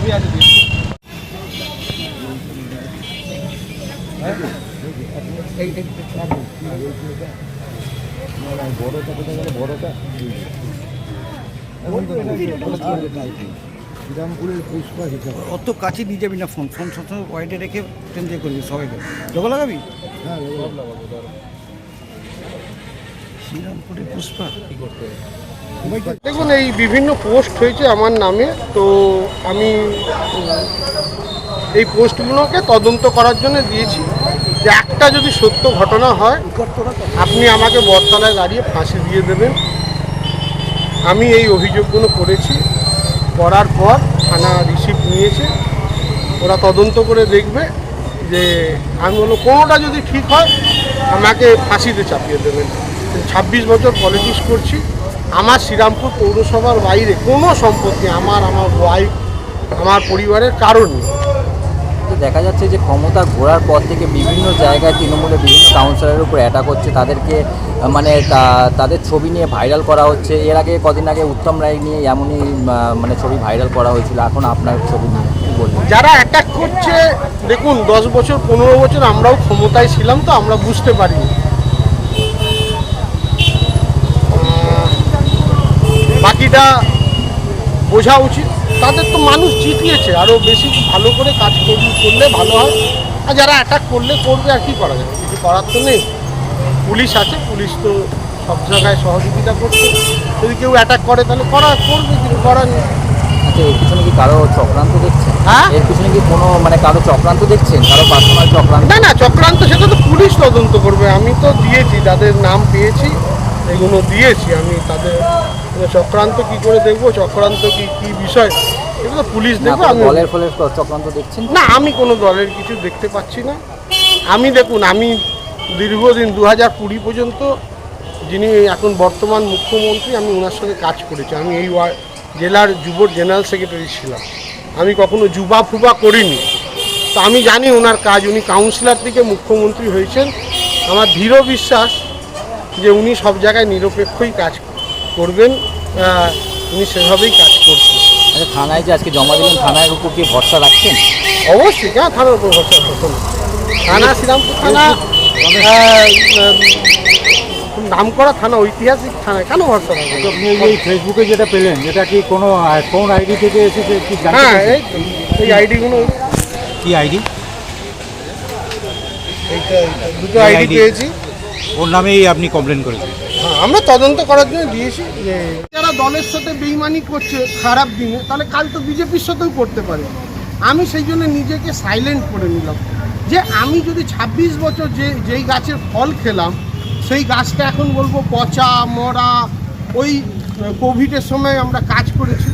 ছবি আছে বড়টা কোথায় গেল বড়টা শ্রীরামপুরের পুষ্পা হিসাবে অত কাছে নিয়ে যাবি না ফোন ফোন সবসময় ওয়াইডে রেখে ট্রেন দিয়ে করবি সবাইকে লোগো লাগাবি। হ্যাঁ শ্রীরামপুরের পুষ্পা কী করতে হবে? দেখুন, এই বিভিন্ন পোস্ট হয়েছে আমার নামে, তো আমি এই পোস্টগুলোকে তদন্ত করার জন্য দিয়েছি যে একটা যদি সত্য ঘটনা হয় আপনি আমাকে বটতলায় দাঁড়িয়ে ফাঁসি দিয়ে দেবেন। আমি এই অভিযোগগুলো করেছি, করার পর থানা রিসিপ্ট নিয়েছে, ওরা তদন্ত করে দেখবে যে আমি কোনোটা যদি ঠিক হয় আমাকে ফাঁসিতে চাপিয়ে দেবেন। 26 বছর পলিটিক্স করছি, আমার শ্রীরামপুর পৌরসভার বাইরে কোনো সম্পত্তি আমার ওয়াইফ আমার পরিবারের কারণ নেই। দেখা যাচ্ছে যে ক্ষমতা ঘোরার পর থেকে বিভিন্ন জায়গায় তৃণমূলের বিভিন্ন কাউন্সিলরের উপর অ্যাটাক হচ্ছে, তাদেরকে মানে তাদের ছবি নিয়ে ভাইরাল করা হচ্ছে। এর আগে কদিন আগে উত্তম রায় নিয়ে এমনই মানে ছবি ভাইরাল করা হয়েছিল, এখন আপনার ছবি নিয়ে কী বলবেন? যারা অ্যাটাক করছে, দেখুন 10 বছর 15 বছর আমরাও ক্ষমতায় ছিলাম, তো আমরা বুঝতে পারিনি। বাকিটা বোঝা উচিত, তাদের তো মানুষ জিতিয়েছে, আরও বেশি ভালো করে কাজ করলে ভালো হয়। আর যারা অ্যাটাক করলে করবে, আর কি করা যাবে, কিছু করার তো নেই। পুলিশ আছে, পুলিশ তো সব জায়গায় সহযোগিতা করছে, যদি কেউ অ্যাটাক করে তাহলে করবে, কিছু করার নেই। আচ্ছা, এর পিছনে কি কারো চক্রান্ত দেখছেন? হ্যাঁ, এর পিছনে কি কোনো মানে কারো চক্রান্ত দেখছেন, কারো পার্সোনাল চক্রান্ত? না চক্রান্ত সেটা তো পুলিশ তদন্ত করবে। আমি তো দিয়েছি, তাদের নাম পেয়েছি, এগুলো দিয়েছি আমি। তাদের চক্রান্ত কি করে দেখবো, চক্রান্ত কি বিষয়, এগুলো পুলিশ দেখবে। আমি দলের ফলের চক্রান্ত দেখছেন না, আমি কোনো দলের কিছু দেখতে পাচ্ছি না। আমি দেখুন, আমি দীর্ঘদিন 2020 পর্যন্ত যিনি এখন বর্তমান মুখ্যমন্ত্রী, আমি ওনার সঙ্গে কাজ করেছি। আমি এই জেলার যুব জেনারেল সেক্রেটারি ছিলাম, আমি কখনো যুবা ফুবা করিনি। তো আমি জানি ওনার কাজ, উনি কাউন্সিলর থেকে মুখ্যমন্ত্রী হয়েছেন। আমার দৃঢ় বিশ্বাস যে উনি সব জায়গায় নিরপেক্ষই কাজ করবেন, উনি সেভাবেই কাজ করছেন। আচ্ছা, থানায় যে আজকে জমা দিলেন, থানার উপর কি ভরসা রাখছেন? অবশ্যই, কেন থানার উপর ভরসা করছেন? থানা শ্রীরামপুর থানা নামকরা থানা, ঐতিহাসিক থানা, কেন ভরসা রাখবেন? আপনি এই ফেসবুকে যেটা পেলেন, এটা কি কোনো কোন আইডি থেকে এসেছে কি জানেন? হ্যাঁ, এই আইডিগুলো। কি আইডি? এইটা দুটো আইডি পেয়েছি, ওর নামেই আপনি কমপ্লেন করেছেন? হ্যাঁ, আমরা তদন্ত করার জন্য দিয়েছি। যে যারা দলের সাথে বেইমানি করছে খারাপ দিনে, তাহলে কাল তো বিজেপির সাথেও করতে পারে। আমি সেই জন্য নিজেকে সাইলেন্ট করে নিলাম যে আমি যদি 26 বছর যেই গাছের ফল খেলাম, সেই গাছটা এখন বলবো পচা মরা। ওই কোভিডের সময় আমরা কাজ করেছি,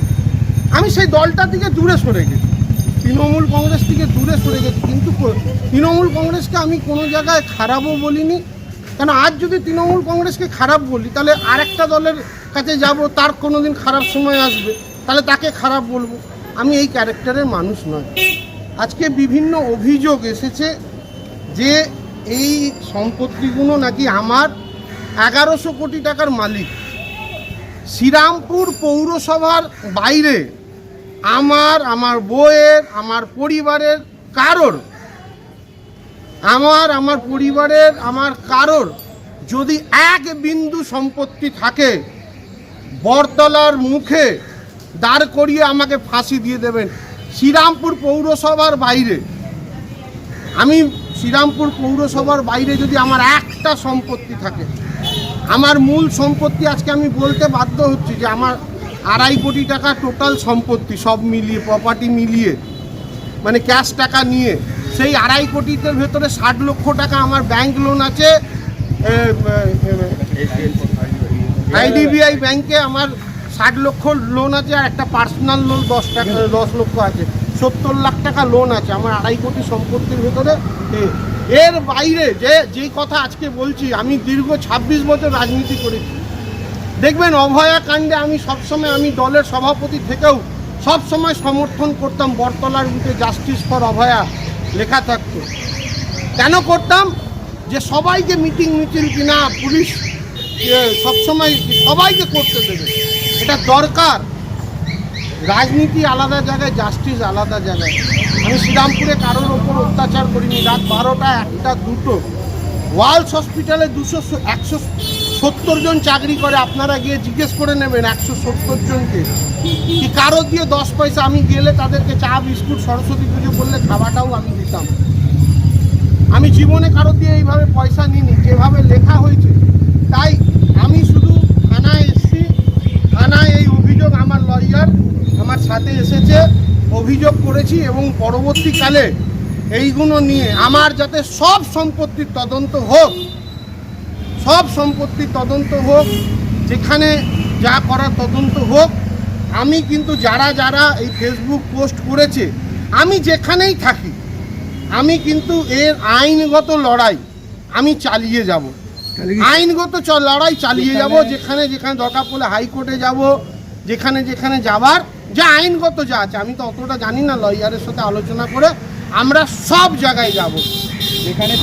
আমি সেই দলটা থেকে দূরে সরে গেছি, তৃণমূল কংগ্রেস থেকে দূরে সরে গেছি। কিন্তু তৃণমূল কংগ্রেসকে আমি কোনো জায়গায় খারাপও বলিনি, কেন আজ যদি তৃণমূল কংগ্রেসকে খারাপ বলি তাহলে আরেকটা দলের কাছে যাব, তার কোনো দিন খারাপ সময় আসবে, তাহলে তাকে খারাপ বলবো। আমি এই ক্যারেক্টারের মানুষ নয়। আজকে বিভিন্ন অভিযোগ এসেছে যে এই সম্পত্তিগুলো নাকি আমার 1100 কোটি টাকার মালিক। শ্রীরামপুর পৌরসভার বাইরে আমার বউয়ের, আমার পরিবারের কারোর, আমার পরিবারের আমার কারোর যদি এক বিন্দু সম্পত্তি থাকে, বটতলার মুখে দাঁড় করিয়ে আমাকে ফাঁসি দিয়ে দেবেন। শ্রীরামপুর পৌরসভার বাইরে, আমি শ্রীরামপুর পৌরসভার বাইরে যদি আমার একটা সম্পত্তি থাকে, আমার মূল সম্পত্তি আজকে আমি বলতে বাধ্য হচ্ছি যে আমার 2.5 কোটি টাকা টোটাল সম্পত্তি, সব মিলিয়ে প্রপার্টি মিলিয়ে, মানে ক্যাশ টাকা নিয়ে, সেই 2.5 কোটির ভেতরে 60 লক্ষ টাকা আমার ব্যাংক লোন আছে, IDBI ব্যাংকে আমার 60 লক্ষ লোন আছে, আর একটা পার্সোনাল লোন 10 লক্ষ আছে, 70 লাখ টাকা লোন আছে আমার 2.5 কোটি সম্পত্তির ভেতরে। এর বাইরে যেই কথা আজকে বলছি, আমি দীর্ঘ 26 বছর রাজনীতি করেছি। দেখবেন অভয়া কাণ্ডে আমি সবসময়, আমি দলের সভাপতি থেকেও সবসময় সমর্থন করতাম। বটতলার বুথে জাস্টিস ফর অভয়া লেখা থাকতো। কেন করতাম? যে সবাইকে মিটিং মিছিল কিনা পুলিশ সবসময় সবাইকে করতে দেবে, এটা দরকার। রাজনীতি আলাদা জায়গায়, জাস্টিস আলাদা জায়গায়। আমি শ্রীরামপুরে কারোর ওপর অত্যাচার করিনি। রাত 12টা, 1টা, 2টো ওয়ালস হসপিটালে 170 জন চাকরি করে। আপনারা গিয়ে জিজ্ঞেস করে নেবেন 170 জনকে কি কারোর দিয়ে 10 পয়সা। আমি গেলে তাদেরকে চা বিস্কুট সরস্বতী পুজো করলে খাওয়াটাও আমি দিতাম। আমি জীবনে কারোর দিয়ে এইভাবে পয়সা নিইনি, যেভাবে লেখা হয়েছে। তাই আমি শুধু থানায় এসেছি, থানায় এই অভিযোগ আমার লয়ার আমার সাথে এসেছে, অভিযোগ করেছি এবং পরবর্তীকালে এইগুলো নিয়ে আমার যাতে সব সম্পত্তির তদন্ত হোক, সব সম্পত্তির তদন্ত হোক, যেখানে যা করার তদন্ত হোক। আমি কিন্তু যারা যারা এই ফেসবুক পোস্ট করেছে, আমি যেখানেই থাকি আমি কিন্তু এর আইনগত লড়াই আমি চালিয়ে যাব, আইনগত লড়াই চালিয়ে যাব। যেখানে যেখানে দরকার পড়লে হাইকোর্টে যাব, যেখানে যেখানে যাবার যা আইনগত যা আছে, আমি তো অতটা জানি না, লয়ারের সাথে আলোচনা করে আমরা সব জায়গায় যাব। এখানে